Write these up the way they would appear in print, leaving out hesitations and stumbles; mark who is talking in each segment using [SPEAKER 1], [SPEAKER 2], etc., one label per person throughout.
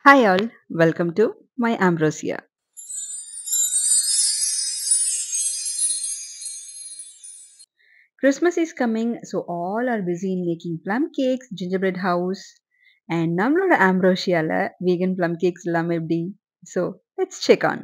[SPEAKER 1] Hi all, welcome to my Ambrosia. Christmas is coming, so all are busy in making plum cakes, gingerbread house, and நம்மளோட Ambrosiaல vegan plum cakes எல்லாம் எப்படி? So let's check on.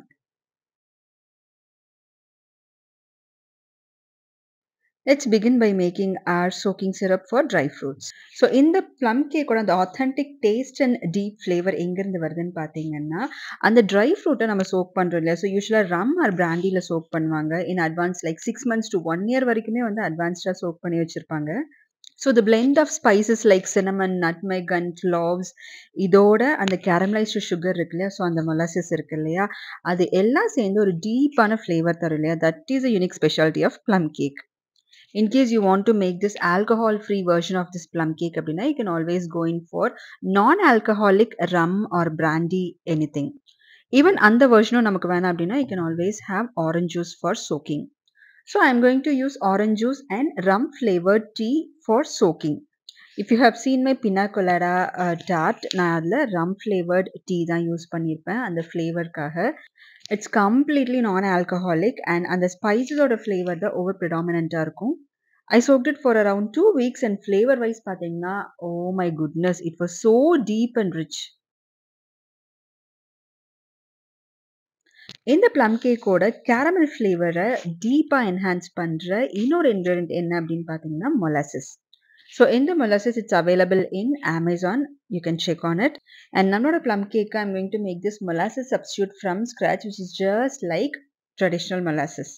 [SPEAKER 1] Let's begin by making our soaking syrup for dry fruits. So இந்த plum cake ஓட அந்த authentic taste and deep flavor எங்கிருந்து வருதுன்னு பார்த்தீங்கன்னா, அந்த dry fruit நம்ம soak பண்றோம் இல்லையா? So usually rum or brandyல soak பண்ணுவாங்க. In advance like 6 months to 1 year வரைக்குமே வந்து advancedா soak பண்ணி வச்சிருப்பாங்க. So the blend of spices like cinnamon, nutmeg and cloves இதோட அந்த caramelized sugar இருக்கு இல்லையா? So அந்த molasses இருக்கு இல்லையா? அது எல்லாம் சேர்ந்து ஒரு டீப்பான flavor தரும் இல்லையா? That is a unique specialty of plum cake. In case you want to make this alcohol free version of this plum cake அப்படின்னா you can always go in for non-alcoholic rum or brandy anything. Even அந்த version நமக்கு வேணாம் அப்படின்னா you can always have orange juice for soaking. So I'm going to use orange juice and rum flavored tea for soaking. If you have seen my pina colada tart, நான் அதில் rum flavored tea தான் use பண்ணியிருப்பேன் அந்த ஃப்ளேவருக்காக. It's completely non-alcoholic and அந்த ஸ்பைசஸோட flavour தான் over ப்ரிடாமினண்ட்டாக இருக்கும். I soaked it for around 2 weeks and flavor wise பார்த்தீங்கன்னா, oh my goodness, it was so deep and rich. இந்த plum cake ஓட caramel flavorரை டீப்பா என்ஹான்ஸ் பண்ற இன்னொரு ingredient என்ன அப்படின்னு பார்த்தீங்கன்னா molasses. So in the molasses it's available in Amazon. You can check on it. And நம்மளோட plum cake I'm going to make this molasses substitute from scratch which is just like traditional molasses.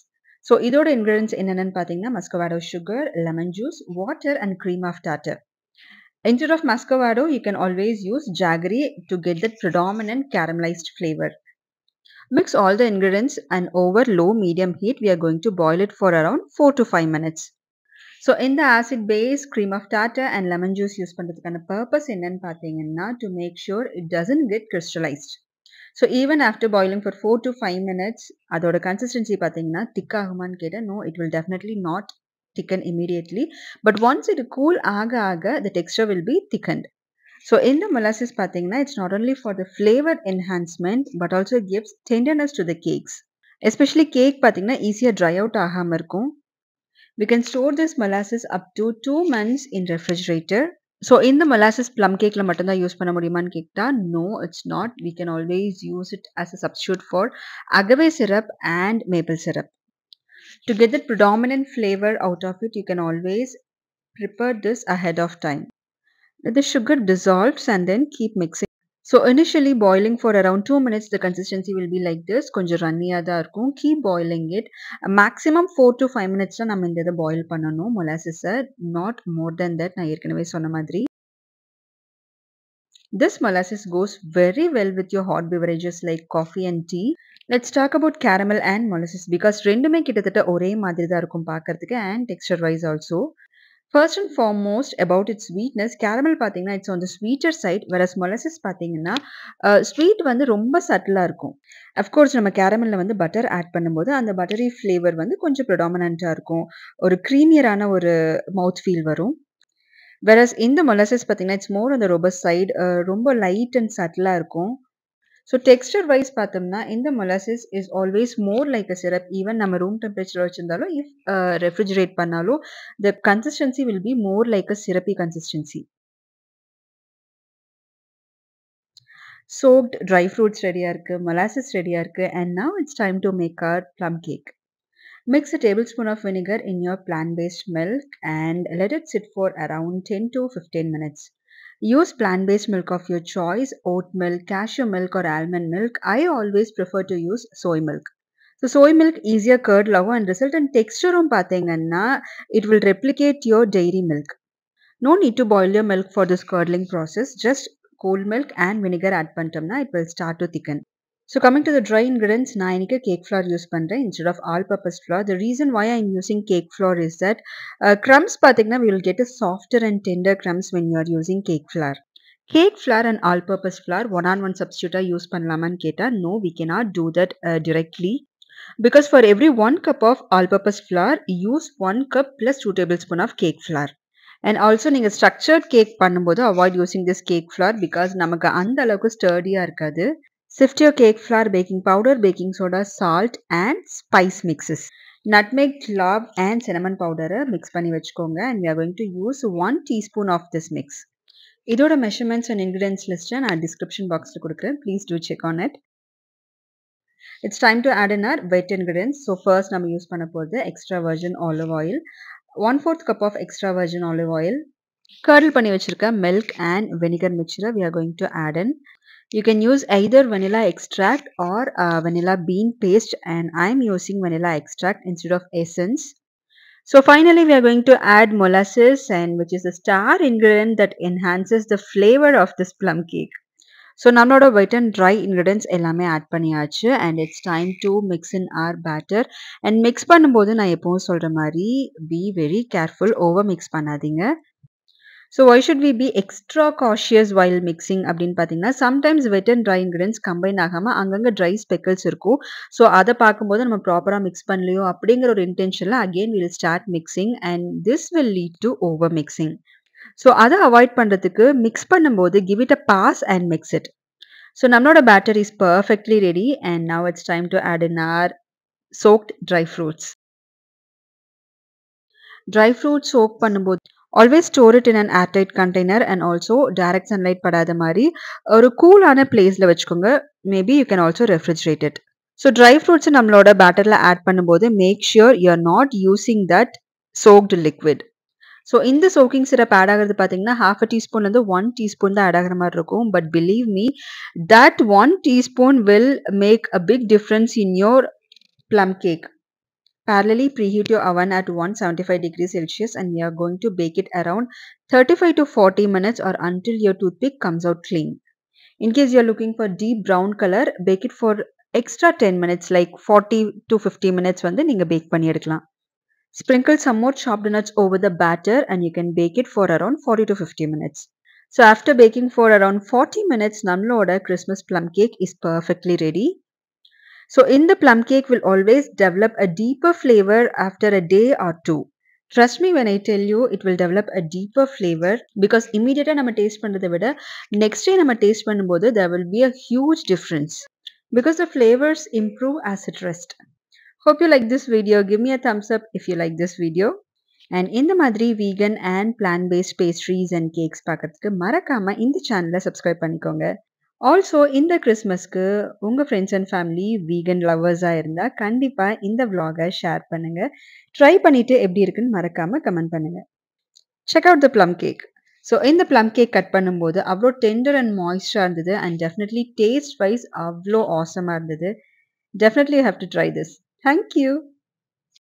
[SPEAKER 1] So இதோட ingredients என்னென்னு பார்த்தீங்கன்னா muscovado sugar, lemon juice, water and cream of tartar. Instead of muscovado you can always use jaggery to get that predominant caramelized flavor. Mix all the ingredients and over low medium heat we are going to boil it for around 4 to 5 minutes. So in the acid base, cream of tartar and lemon juice use பண்றதுக்கான purpose என்னன்னு பார்த்தீங்கன்னா to make sure it doesn't get crystallized. So even after boiling for 4 to 5 minutes, அதோட consistency பார்த்தீங்கன்னா thick ஆகுமான்னு கேட்டா no, it will definitely not thicken immediately. But once it cool ஆக the texture will be thickened. So in the molasses பார்த்தீங்கன்னா it's not only for the flavor enhancement but also gives tenderness to the cakes. Especially cake பார்த்தீங்கன்னா ஈஸியா dry out ஆகாம இருக்கும். We can store this molasses up to 2 months in refrigerator. So in the molasses plum cake la mattum da use panna mudiyumaanu ketta no it's not. We can always use it as a substitute for agave syrup and maple syrup. To get the predominant flavor out of it you can always prepare this ahead of time. Let the sugar dissolves and then keep mixing. So initially boiling for around 2 minutes the consistency will be like this. கொஞ்சம் ரன்னியா தான் இருக்கும். Keep boiling it. Maximum 4 to 5 minutes தான் நம்ம இந்த இதை boil பண்ணணும் molasses. Not more than that. நான் ஏற்கனவே சொன்ன மாதிரி. This molasses goes very well with your hot beverages like coffee and tea. Let's talk about caramel and molasses because ரெண்டுமே கிட்டத்தட்ட ஒரே மாதிரி தான் இருக்கும் பார்க்கிறதுக்கு and texture wise also. First and foremost about its sweetness, caramel பார்த்தீங்கன்னா it's on the sweeter side whereas molasses பார்த்தீங்கன்னா sweet வந்து ரொம்ப சட்டிலா இருக்கும். Of course நம்ம caramelல வந்து butter add பண்ணும்போது அந்த buttery flavor வந்து கொஞ்சம் predominantஆ இருக்கும். ஒரு creamier-ஆன ஒரு mouth feel வரும். Whereas இந்த molasses பார்த்தீங்கன்னா it's more on the robust side, ரொம்ப light and subtle-ஆ இருக்கும். So texture wise பார்த்தோம்னா இந்த molasses is always more like a syrup. Even நம்ம room temperature வச்சிருந்தாலும் if refrigerate பண்ணாலும் the consistency will be more like a syrupy consistency. Soaked dry fruits ready-ஆ இருக்கு, molasses ready-ஆ இருக்கு and now it's time to make our plum cake. Mix a tablespoon of vinegar in your plant-based milk and let it sit for around 10 to 15 minutes. Use plant-based milk of your choice, oat milk, cashew milk or almond milk. I always prefer to use soy milk. So soy milk easier curd ஆகும் and resultant texture பார்த்தீங்கன்னா it will replicate your dairy milk. No need to boil your milk for this curdling process. Just cold milk and vinegar add பண்ணிட்டோம்னா it will start to thicken. So coming to the dry ingredients, நான் இன்னைக்கு cake flour use பண்றேன் instead of all-purpose flour. The reason why I'm using cake flour is that crumbs பார்த்தீங்கன்னா we will get a softer and tender crumbs when you are using cake flour. Cake flour and all-purpose flour one-on-one substitute use பண்ணலாமான்னு கேட்டா no, we cannot do that directly. Because for every 1 cup of all-purpose flour, use 1 cup plus 2 tablespoons of cake flour. And also நீங்க structured cake பண்ணும்போது avoid using this cake flour because நமக்கு அந்த அளவுக்கு sturdy-ஆ இருக்காது. Sift your cake flour, baking powder, baking soda, salt and spice mixes. Nutmeg, clove and cinnamon powder mix பண்ணி வச்சுக்கோங்க and we are going to use 1 teaspoon of this mix. இதோட measurements and ingredients list நான் description boxல கொடுக்கிறேன். Please do check on it. It's time to add in our wet ingredients. So first நம்ம use பண்ண போறது extra virgin olive oil, 1/4 cup of extra virgin olive oil, curdle பண்ணி வச்சிருக்க milk and vinegar mixture we are going to add in. You can use either vanilla extract or vanilla bean paste and I'm using vanilla extract instead of essence. So finally we are going to add molasses and which is the star ingredient that enhances the flavor of this plum cake. So நம்மளோட wet and dry ingredients எல்லாமே add பண்ணியாச்சு and it's time to mix in our batter and mix பண்ணும்போது நான் எப்பவும் சொல்ற மாதிரி be very careful, over mix பண்ணாதீங்க. So why should we be extra cautious while mixing அப்படின்னு பார்த்தீங்கன்னா sometimes wet and dry ingredients combine ஆகாம அங்கங்க dry speckles இருக்கும். So அதை பார்க்கும்போது நம்ம ப்ராப்பரா mix பண்ணலையோ அப்படிங்கிற ஒரு intentionல again we will start mixing and this will lead to over mixing. So அதை avoid பண்றதுக்கு mix பண்ணும்போது give it a pass and mix it. So நம்மளோட batter is perfectly ready and now it's time to add in our soaked dry fruits. Dry fruits soak பண்ணும்போது always store it in an airtight container and also direct sunlight படாத மாதிரி ஒரு கூலான பிளேஸ்ல வச்சுக்கோங்க. Maybe you can also refrigerate it. So dry fruits நம்மளோட பேட்டர்ல add பண்ணும்போது make sure you are not using that soaked liquid. So இந்த soaking syrup add ஆகிறது பார்த்தீங்கன்னா half a teaspoon இருந்து 1 teaspoon தான் ஆட் ஆகிற மாதிரி இருக்கும். But believe me, that 1 teaspoon will make a big difference in your plum cake. Parallelly preheat your oven at 175 degrees Celsius and we are going to bake it around 35 to 40 minutes or until your toothpick comes out clean. In case you are looking for deep brown color, bake it for extra 10 minutes like 40 to 50 minutes வந்து நீங்க bake பண்ணி எடுக்கலாம். Sprinkle some more chopped nuts over the batter and you can bake it for around 40 to 50 minutes. So after baking for around 40 minutes, நம்மளோட Christmas plum cake is perfectly ready. So in the plum cake will always develop a deeper flavor after a day or two. Trust me when I tell you it will develop a deeper flavor because immediately நம்ம taste பண்றதை விட next day நம்ம taste பண்ணும்போது there will be a huge difference because the flavors improve as it rests. Hope you like this video. Give me a thumbs up if you like this video. And இந்த மாதிரி vegan and plant-based pastries and cakes பார்க்கறதுக்கு மறக்காம இந்த சேனலை subscribe பண்ணிக்கோங்க. Also இந்த கிறிஸ்மஸ்க்கு உங்கள் ஃப்ரெண்ட்ஸ் அண்ட் ஃபேமிலி வீகன் லவ்வர்ஸாக இருந்தால் கண்டிப்பாக இந்த vlog-ஐ ஷேர் பண்ணுங்கள். ட்ரை பண்ணிவிட்டு எப்படி இருக்குன்னு மறக்காமல் கமெண்ட் பண்ணுங்கள். Check out the plum cake. So இந்த ப்ளம் கேக் கட் பண்ணும்போது அவ்வளோ டெண்டர் அண்ட் மாய்ஸ்டராக இருந்தது அண்ட் டெஃபினெட்லி டேஸ்ட் வைஸ் அவ்வளோ ஆசமாக இருந்தது. Definitely you have to try this. Thank you.